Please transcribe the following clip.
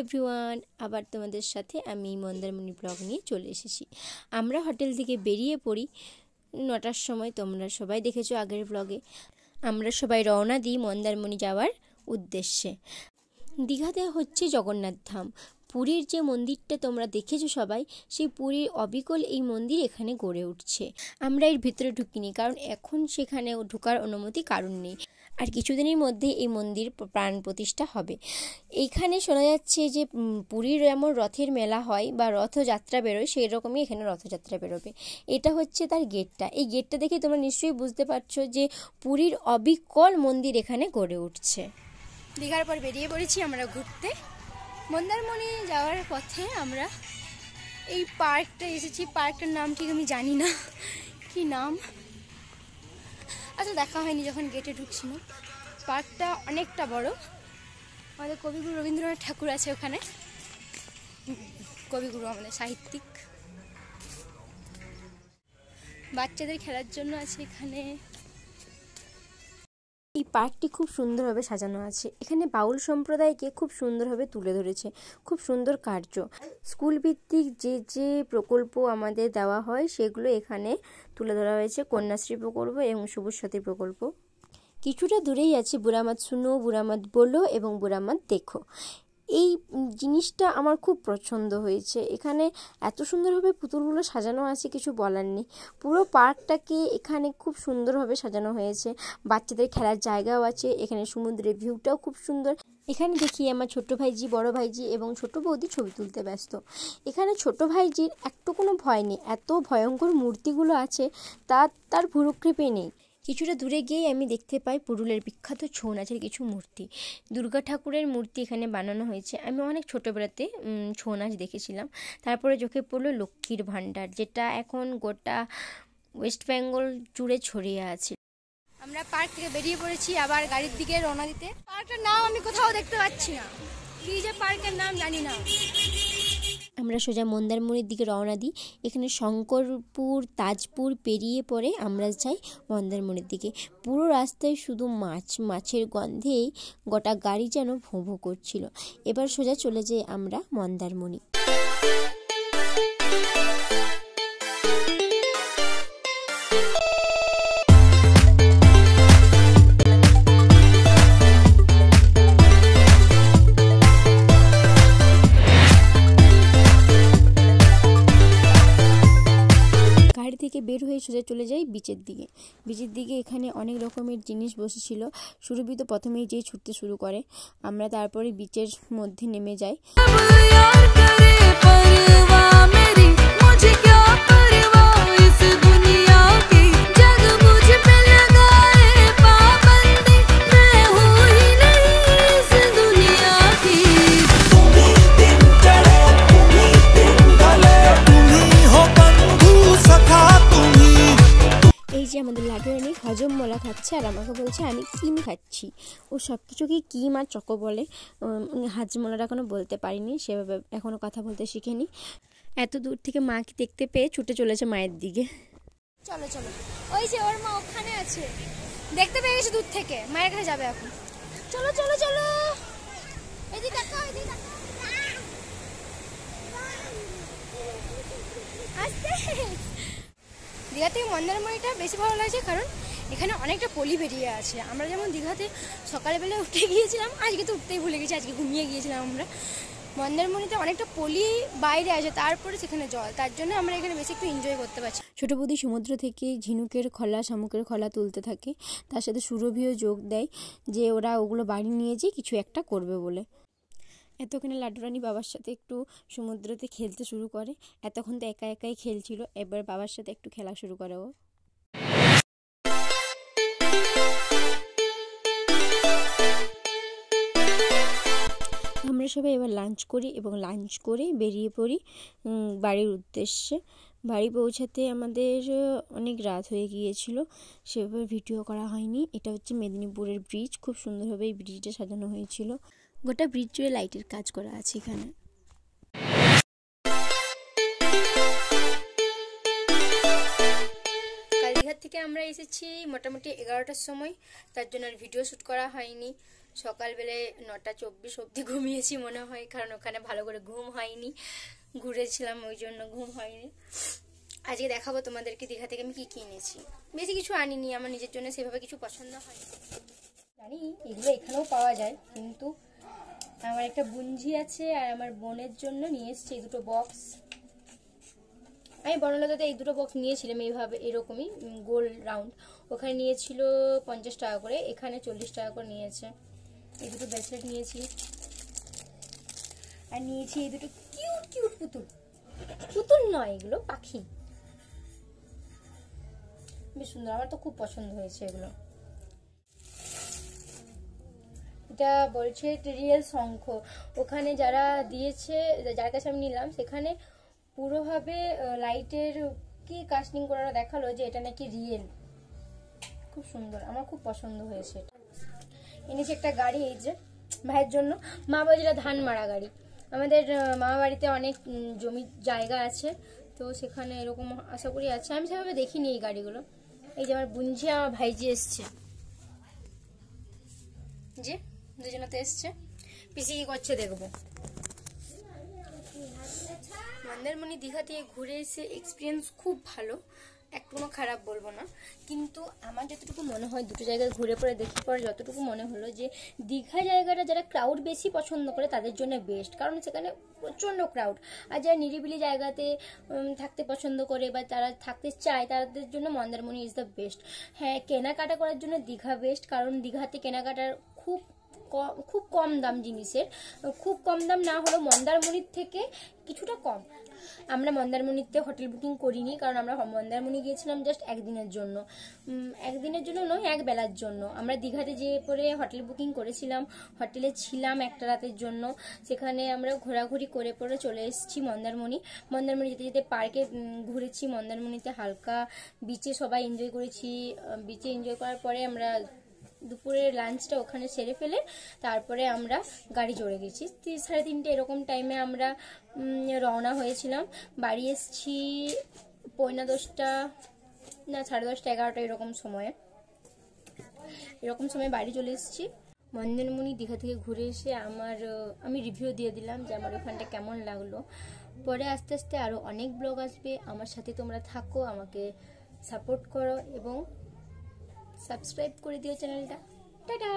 Everyone, আবার তোমাদের সাথে আমি মন্দারমণি ব্লগ নিয়ে চলে এসেছি। আমরা হোটেল থেকে বেরিয়ে পড়ি 9টার সময়। তোমরা সবাই দেখেছো আগের ব্লগে। আমরা সবাই রওনা দিই মন্দারমণি যাওয়ার উদ্দেশ্যে। দীঘাতে হচ্ছে জগন্নাথ ধাম। পুরীর যে মন্দিরটা তোমরা দেখেছো সবাই, সেই পুরীর অবিকল এই মন্দির এখানে গড়ে উঠছে। আমরা এর ভিতরে ঢুকিনি, কারণ এখন সেখানে ঢোকার অনুমতি কারণ নেই। আর কিছুদিনের মধ্যে এই মন্দির প্রাণ প্রতিষ্ঠা হবে। এইখানে শোনা যাচ্ছে যে পুরীর যেমন রথের মেলা হয় বা রথযাত্রা বেরোয়, সেই রকমই এখানে রথযাত্রা বেরোবে। এটা হচ্ছে তার গেটটা। এই গেটটা দেখে তোমরা নিশ্চয়ই বুঝতে পারছো যে পুরীর অবিকল মন্দির এখানে গড়ে উঠছে। দীঘার পর বেরিয়ে পড়েছি আমরা ঘুরতে। মন্দারমণি যাওয়ার পথে আমরা এই পার্কটা এসেছি। পার্কটার নাম ঠিক আমি জানি না কি নাম, আচ্ছা দেখা হয়নি যখন গেটে ঢুকছিলাম। পার্কটা অনেকটা বড়। আমাদের কবিগুরু রবীন্দ্রনাথ ঠাকুর আছে ওখানে, কবিগুরু আমাদের সাহিত্যিক। বাচ্চাদের খেলার জন্য আছে এখানে। এই পার্কটি খুব সুন্দরভাবে সাজানো আছে। এখানে বাউল সম্প্রদায়কে খুব সুন্দরভাবে তুলে ধরেছে। খুব সুন্দর কার্য। স্কুল ভিত্তিক যে প্রকল্প আমাদের দেওয়া হয় সেগুলো এখানে তুলে ধরা হয়েছে। কন্যাশ্রী প্রকল্প এবং সবুজ সাথী প্রকল্প। কিছুটা দূরেই আছে বুড়ামাত শুনো, বুড়ামাত বলো এবং বুড়ামাত দেখো। এই জিনিসটা আমার খুব পছন্দ হয়েছে। এখানে এত সুন্দরভাবে পুতুলগুলো সাজানো আছে, কিছু বলার নেই। পুরো পার্কটাকে এখানে খুব সুন্দরভাবে সাজানো হয়েছে। বাচ্চাদের খেলার জায়গাও আছে। এখানে সমুদ্রের ভিউটাও খুব সুন্দর। এখানে দেখি আমার ছোট ভাইজি, বড় ভাইজি এবং ছোট বৌদি ছবি তুলতে ব্যস্ত। এখানে ছোট ভাইজির একটু কোনো ভয় নেই। এত ভয়ঙ্কর মূর্তিগুলো আছে, তার ভুরুক্ষেপে নেই। কিছুটা দূরে গিয়েই আমি দেখতে পাই পুরুলিয়ার বিখ্যাত ছৌ নাচের কিছু মূর্তি। দুর্গা ঠাকুরের মূর্তি এখানে বানানো হয়েছে। আমি অনেক ছোটোবেলাতে ছৌ নাচ দেখেছিলাম। তারপরে চোখে পড়লো লক্ষ্মীর ভাণ্ডার, যেটা এখন গোটা ওয়েস্ট বেঙ্গল জুড়ে ছড়িয়ে আছে। আমরা পার্ক থেকে বেরিয়ে পড়েছি আবার গাড়ির দিকে রওনা দিতে। পার্কটার নাম আমি কোথাও দেখতে পাচ্ছি না, কি যে পার্কের নাম জানি না। আমরা সোজা মন্দারমণির দিকে রওনা দিই। এখানে শঙ্করপুর, তাজপুর পেরিয়ে পরে আমরা যাই মন্দারমণির দিকে। পুরো রাস্তায় শুধু মাছের গন্ধেই গোটা গাড়ি যেন ভোঁ ভোঁ করছিল। এবার সোজা চলে যাই আমরা মন্দারমণি। থেকে বের হয়ে সোজা চলে যাই বিচের দিকে। এখানে অনেক রকমের জিনিস বসেছিল। সুরভি তো প্রথমেই যেই ছুটতে শুরু করে। আমরা তারপরে বিচের মধ্যে নেমে যাই। আমাদের লাডুরানি হজমমলা খাচ্ছে আর আমাকে বলছে আমি কিম খাচ্ছি। ও সব কিছুকেই কিম আর চকো বলে। হজমমলাটা এখনও বলতে পারিনি, সেভাবে এখনও কথা বলতে শিখেনি। এত দূর থেকে মাকে দেখতে পেয়ে ছুটে চলেছে মায়ের দিকে। চলো চলো, ওই যে ওর মা ওখানে আছে, দেখতে পেয়ে গেছে দূর থেকে। মায়ের কাছে যাবে এখন। চলো চলো চলো, এদিকে দেখো, এদিকে দেখো। আস্তে। দীঘা থেকে মন্দারমণিটা বেশি ভালো লাগছে কারণ এখানে অনেকটা পলি বেরিয়ে আছে। আমরা যেমন দীঘাতে সকালবেলা উঠে গিয়েছিলাম, আজকে তো উঠতেই ভুলে গেছি, আজকে ঘুমিয়ে গিয়েছিলাম আমরা। মন্দারমণিতে অনেকটা পলি বাইরে আছে, তারপরে সেখানে জল, তার জন্য আমরা এখানে বেশি একটু এনজয় করতে পারছি। ছোট বৌদি সমুদ্র থেকে ঝিনুকের খোলা, শামুকের খোলা তুলতে থাকে। তার সাথে সুরভিও যোগ দেয় যে ওরা ওগুলো বাড়ি নিয়ে যেয়ে কিছু একটা করবে বলে। এতক্ষণে লাড্ডুরানি বাবার সাথে একটু সমুদ্রতে খেলতে শুরু করে। এতক্ষণ তো একা একাই খেলছিল, এবার বাবার সাথে একটু খেলা শুরু করে ও। আমরা সবাই এবার লাঞ্চ করি এবং লাঞ্চ করে বেরিয়ে পড়ি বাড়ির উদ্দেশ্যে। বাড়ি পৌঁছাতে আমাদের অনেক রাত হয়ে গিয়েছিল, সেভাবে ভিডিও করা হয়নি। এটা হচ্ছে মেদিনীপুরের ব্রিজ। খুব সুন্দরভাবে এই ব্রিজটা সাজানো হয়েছিল। গোটা ব্রিজ জুড়ে লাইটের কাজ করা আছে এখানে। কালীঘাট থেকে আমরা এসেছি মোটামুটি 11টার সময়, তার জন্য আর ভিডিও শ্যুট করা হয়নি। সকালবেলায় 9:24 অবধি ঘুমিয়েছি মনে হয়, কারণ ওখানে ভালো করে ঘুম হয়নি, ঘুরেছিলাম ওই জন্য ঘুম হয়নি। আজকে দেখাবো তোমাদেরকে দীঘা থেকে আমি কি কি এনেছি। বেশি কিছু আনিনি, আমার নিজের জন্য সেভাবে কিছু পছন্দ হয়নি। জানি এগুলো এখানেও পাওয়া যায়, কিন্তু আমার একটা বুঞ্জি আছে আর আমার বোনের জন্য নিয়ে এসেছি এই দুটো বক্স। আমি বনলতাতে এই দুটো বক্স নিয়েছিলাম এইভাবে, এরকমই গোল রাউন্ড। ওখানে নিয়েছিল 50 টাকা করে, এখানে 40 টাকা করে নিয়েছে। এই দুটো ব্রেসলেট নিয়েছি, আর নিয়েছি এই দুটো কিউট কিউট পুতুল। পুতুল নয়, এগুলো পাখি, বেশ সুন্দর, আমার তো খুব পছন্দ হয়েছে এগুলো। এটা বলছে রিয়েল শঙ্খ, ওখানে যারা দিয়েছে, যার কাছে আমি নিলাম, সেখানে পুরোভাবে লাইটের কি কাস্টিং করা দেখালো যে এটা নাকি রিয়েল। খুব সুন্দর, আমার খুব পছন্দ হয়েছে। এনেছি একটা গাড়ি, এই যে ভাইয়ের জন্য। মা বাবা যেটা ধান মারা গাড়ি, আমাদের মামা বাড়িতে অনেক জমি জায়গা আছে, তো সেখানে এরকম আশা করি আছে, আমি সেভাবে দেখিনি এই গাড়িগুলো। এই যে আমার বুঞ্জি আমার ভাইজি এসছে, যে দুজনতে এসছে। পিসি কি করছে দেখবো। মন্দারমণি দীঘা থেকে ঘুরে এসে এক্সপিরিয়েন্স খুব ভালো, একটুও খারাপ বলবো না। কিন্তু আমার যতটুকু মনে হয়, দুটো জায়গায় ঘুরে পরে দেখে পরে যতটুকু মনে হলো যে দীঘা জায়গাটা যারা ক্রাউড বেশি পছন্দ করে তাদের জন্য বেস্ট, কারণ সেখানে প্রচণ্ড ক্রাউড। আর যারা নিরিবিলি জায়গাতে থাকতে পছন্দ করে বা তারা থাকতে চায়, তাদের জন্য মন্দারমণি ইজ দ্য বেস্ট। হ্যাঁ, কেনাকাটা করার জন্য দীঘা বেস্ট, কারণ দীঘাতে কেনাকাটার খুব কম দাম জিনিসের, খুব কম দাম না হলেও মন্দারমণির থেকে কিছুটা কম। আমরা মন্দারমণিতে হোটেল বুকিং করিনি, কারণ আমরা মন্দারমণি গিয়েছিলাম জাস্ট একদিনের জন্য, একদিনের জন্য নয়, এক বেলার জন্য। আমরা দীঘাতে যেয়ে পরে হোটেল বুকিং করেছিলাম, হোটেলে ছিলাম একটা রাতের জন্য, সেখানে আমরা ঘোরাঘুরি করে পরে চলে এসেছি মন্দারমণি। মন্দারমণি যেতে যেতে পার্কে ঘুরেছি, মন্দারমণিতে হালকা বিচে সবাই এনজয় করেছি। বিচে এনজয় করার পরে আমরা দুপুরের লাঞ্চটা ওখানে সেরে ফেলে তারপরে আমরা গাড়ি চড়ে গেছি। 3:30 এরকম টাইমে আমরা রওনা হয়েছিলাম। বাড়ি এসেছি 10:45 না 10:30 11টা এরকম সময়ে বাড়ি চলে এসেছি। মন্দারমণি দীঘা থেকে ঘুরে এসে আমি রিভিউ দিয়ে দিলাম যে আমার ওখানটা কেমন লাগলো। পরে আস্তে আস্তে আরও অনেক ব্লগ আসবে, আমার সাথে তোমরা থাকো, আমাকে সাপোর্ট করো এবং সাবস্ক্রাইব করে দিও চ্যানেলটা। টাটা।